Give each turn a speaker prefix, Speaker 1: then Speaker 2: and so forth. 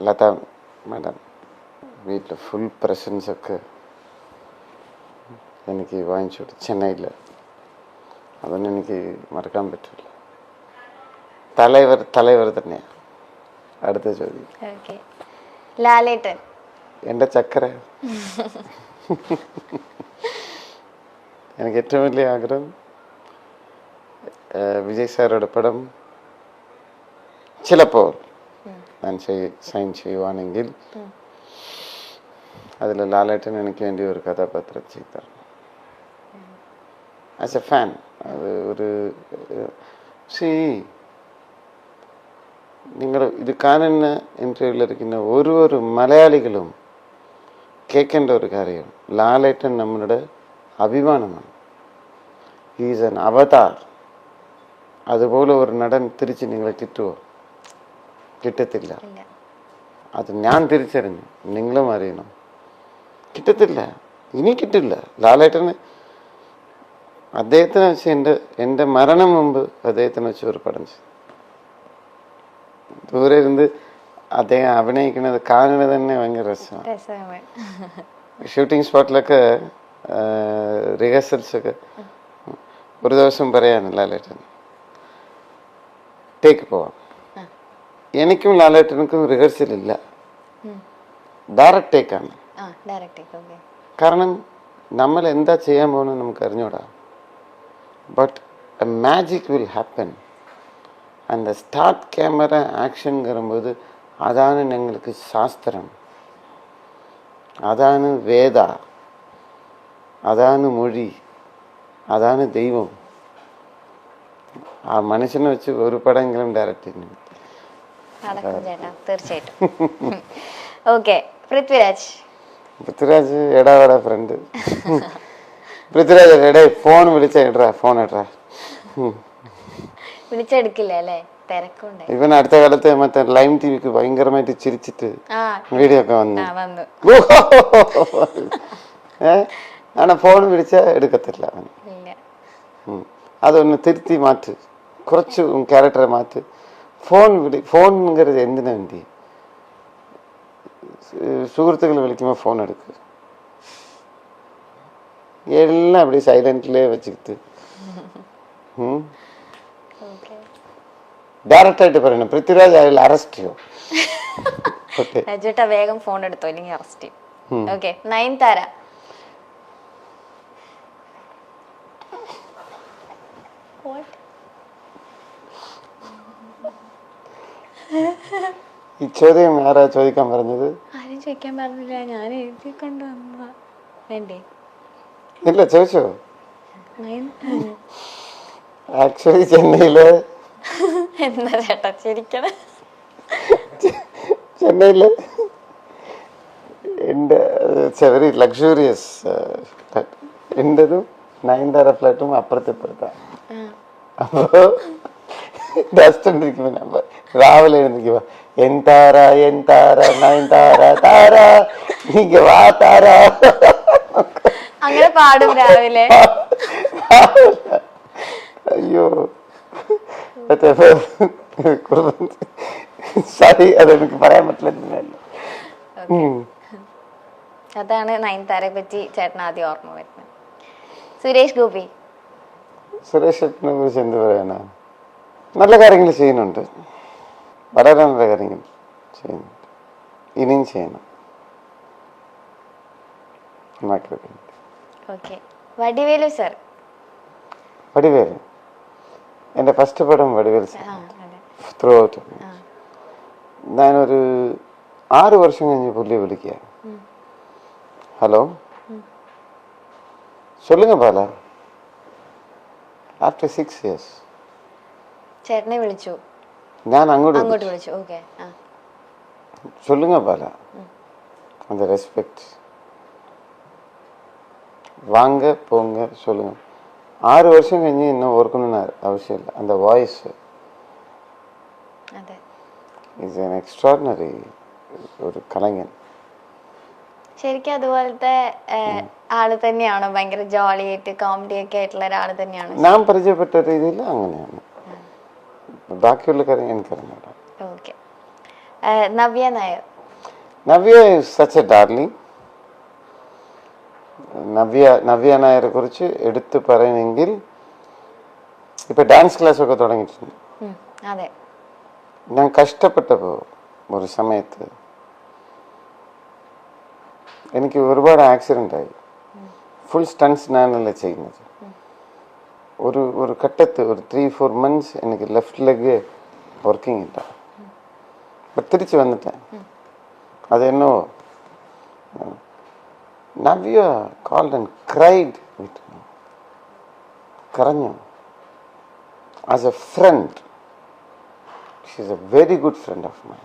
Speaker 1: Latha madam വീട്ടിൽ full പ്രസൻസൊക്കെ എനിക്ക് വാങ്ങിച്ചു കൊടുത്തു ചെന്നൈയിൽ. അതൊന്നും എനിക്ക് മറക്കാൻ പറ്റില്ല. തലൈവർ തന്നെയാണ്. അടുത്ത ചോദ്യം.
Speaker 2: ലാലേട്ടൻ
Speaker 1: എൻ്റെ ചക്കര. എനിക്ക് ഏറ്റവും വലിയ ആഗ്രഹം വിജയ് സാറുടെ പടം ചിലപ്പോൾ ഞാൻ സൈൻ ചെയ്യുവാണെങ്കിൽ അതിൽ ലാലേട്ടൻ എനിക്ക് വേണ്ടി ഒരു കഥാപാത്രം ചെയ്തു തരണം. ആസ് എ ഫാൻ അത് ഒരു നിങ്ങൾ ഇത് കാണുന്ന ഇൻ്റർവ്യൂവിലിരിക്കുന്ന ഓരോ മലയാളികളും കേൾക്കേണ്ട ഒരു കാര്യം, ലാലേട്ടൻ നമ്മളുടെ അഭിമാനമാണ്. ഹീസ് ആൻ അവതാർ. അതുപോലെ ഒരു നടൻ തിരിച്ച് നിങ്ങളെ കിട്ടുമോ? കിട്ടത്തില്ല. അത് ഞാൻ തിരിച്ചറിഞ്ഞു, നിങ്ങളും അറിയണം. കിട്ടത്തില്ല, ഇനി കിട്ടില്ല. ലാലേട്ടന് അദ്ദേഹത്തിനെ വെച്ച് എൻ്റെ മരണം മുമ്പ് അദ്ദേഹത്തിനെ വെച്ച് ഒരു പടം ചെയ്തു. ദൂരെ ഇരുന്ന് അദ്ദേഹം അഭിനയിക്കുന്നത് കാണുന്നത് തന്നെ ഭയങ്കര രസമാണ്. ഷൂട്ടിംഗ് സ്പോട്ടിലൊക്കെ റിഹേഴ്സൽസൊക്കെ ഒരു ദിവസം പറയാണ് ലാലേട്ടൻ ടേക്ക് പോവാം. എനിക്കും ലാലേട്ടനുക്കും റിഹേഴ്സൽ ഇല്ല, ഡയറക്റ്റ് ടേക്കാണ്. കാരണം നമ്മൾ എന്താ ചെയ്യാൻ പോകുന്നത് നമുക്ക് അറിഞ്ഞൂടാ. But A magic will happen. அந்த ஸ்டார்ட் கேமரா ஆக்ஷனுங்கிறபோது அதான எங்களுக்கு சாஸ்திரம், அதான வேதா, അതാണ് മൊഴി, അതാണ് ദൈവം. ആ മനുഷ്യനെ വെച്ച് ഒരു പടമെങ്കിലും ഡയറക്റ്റ് ചെയ്യുന്നു.
Speaker 2: തീർച്ചയായിട്ടും. ഓക്കെ, പൃഥ്വിരാജ്
Speaker 1: എടാ ഫ്രണ്ട്. പൃഥ്വിരാജ് എടേ ഫോൺ വിളിച്ച ഇടറാ, ഫോൺ ഇടറാ.
Speaker 2: വിളിച്ചെടുക്കില്ല അല്ലേ? തിരക്കുണ്ട്.
Speaker 1: ഇവൻ അടുത്ത കാലത്ത് മറ്റേ ലൈം ടിവിക്ക് ഭയങ്കരമായിട്ട് ചിരിച്ചിട്ട് വീഡിയോ ഒക്കെ വന്നു. ആണോ ഫോൺ വിളിച്ച എടുക്കത്തില്ല. അതൊന്ന് തിരുത്തി മാറ്റ്, കുറച്ച് ക്യാരക്ടറെ മാറ്റ്. ഫോൺங்கிறது എന്തിനു വേണ്ടി? സുഹൃത്തുക്കൾ വിളിക്കുമ്പോൾ ഫോൺ എടുക്കുക. എല്ലാം அப்படி സൈലന്റിലേ വെച്ചിട്ട് ഡയറക്റ്റ് ആയിട്ട് പറയണം, പൃഥ്വിരാജ് അയാൾ അറസ്റ്റ് ചെയ്യോ?
Speaker 2: ചേട്ടാ വേഗം ഫോൺ എടുത്തോ, ഇല്ലെങ്കിൽ അറസ്റ്റ് ചെയ്യും. ഓക്കെ, നയൻതാര.
Speaker 1: ഈ ചോദ്യം ആരാ ചോദിക്കാൻ പറഞ്ഞത്?
Speaker 2: ആരും ചോദിക്കാൻ പറഞ്ഞില്ല, ഞാൻ എഴുതി കൊണ്ടുവന്ന. വേണ്ടേ?
Speaker 1: ഇല്ല, ചോദിച്ചോ? ആക്ച്വലി ചെന്നൈയില്
Speaker 2: എന്താ ചേട്ടാ ചിരിക്കണ?
Speaker 1: ചെന്നൈയില് എൻ്റെ വെരി ലക്ഷറിയസ് എൻ്റെതും നയൻതാര ഫ്ലാറ്റും അപ്പുറത്തിപ്പുറത്താണ്. അപ്പോ ഡസ്റ്റ് ഇരിക്കുമ്പോ രാവിലെ എഴുന്നിരിക്കുമ്പോ എന്താര നയൻതാര താര നീങ്ക വാ താര
Speaker 2: അങ്ങനെ പാടും രാവിലെ.
Speaker 1: അയ്യോ സോറി, അതെനിക്ക് പറയാൻ പറ്റില്ല.
Speaker 2: അതാണ് നയൻതാരയെ പറ്റി ചേട്ടൻ ആദ്യം ഓർമ്മ വരുന്നത്. സുരേഷ് ഗോപി.
Speaker 1: സുരേഷ് ചേട്ടനെ കുറിച്ച് എന്ത് പറയാനാ? നല്ല കാര്യങ്ങൾ ചെയ്യുന്നുണ്ട്, വളരെ നല്ല കാര്യങ്ങൾ ചെയ്യുന്നുണ്ട്, ഇനിയും ചെയ്യണം.
Speaker 2: വടിവേലു സർ.
Speaker 1: വടിവേലു എൻ്റെ ഫസ്റ്റ് പടം വടിവേലു സർ. ത്രൂ ഔട്ട് ഞാനൊരു 6 വർഷം കഴിഞ്ഞ് പുള്ളിയെ വിളിക്കുക. ഹലോ, சொல்லுங்க பாலா. ആഫ്റ്റർ 6 years
Speaker 2: ചേട്ടനെ വിളിച്ചു,
Speaker 1: ഞാൻ അങ്ങോട്ട്
Speaker 2: വിളിച്ചു. ഓക്കെ,
Speaker 1: சொல்லுங்க பாலா. அந்த ரெஸ்பெக்ட், വാങ്ങ പോങ്ങ சொல்லுங்க. 6 വർഷം കഴിഞ്ഞ് എന്നെ ഓർക്കണമെന്ന് ആവശ്യമില്ല. அந்த வாய்ஸ் ഈസ് ആൻ എക്സ്ട്രാordinary ഒരു കലങ്ങൻ.
Speaker 2: ശരിക്കും അതുപോലത്തെ ആള് തന്നെയാണോ? ഭയങ്കര ജോളി ആയിട്ട് കോമഡി ഒക്കെ ആയിട്ടുള്ള ഒരാള് തന്നെയാണോ?
Speaker 1: ഞാൻ പരിചയപ്പെട്ട രീതിയിൽ അങ്ങനെയാണ്. ബാക്കിയുള്ള കാര്യം എനിക്കറിഞ്ഞൂടാ.
Speaker 2: Okay, Navya Nair.
Speaker 1: Navya is such a darling. Navya നായരെ കുറിച്ച് എടുത്തു പറയണമെങ്കിൽ ഇപ്പൊ ഡാൻസ് ക്ലാസ് ഒക്കെ തുടങ്ങിയിട്ടുണ്ട്.
Speaker 2: അതെ,
Speaker 1: ഞാൻ കഷ്ടപ്പെട്ടപ്പോ ഒരു സമയത്ത് എനിക്ക് ഒരുപാട് ആക്സിഡന്റ് ആയി. ഫുൾ സ്റ്റൺസ് ഞാനല്ല ചെയ്യുന്നത്. ഒരു ഘട്ടത്ത് ഒരു 3-4 months എനിക്ക് ലെഫ്റ്റ് ലെഗ് വർക്കിംഗ് ഇല്ല. അപ്പം തിരിച്ചു വന്നിട്ടേ അതെന്നോ Navya called and cried with me. കരഞ്ഞു. As a friend. She is a very good friend of mine.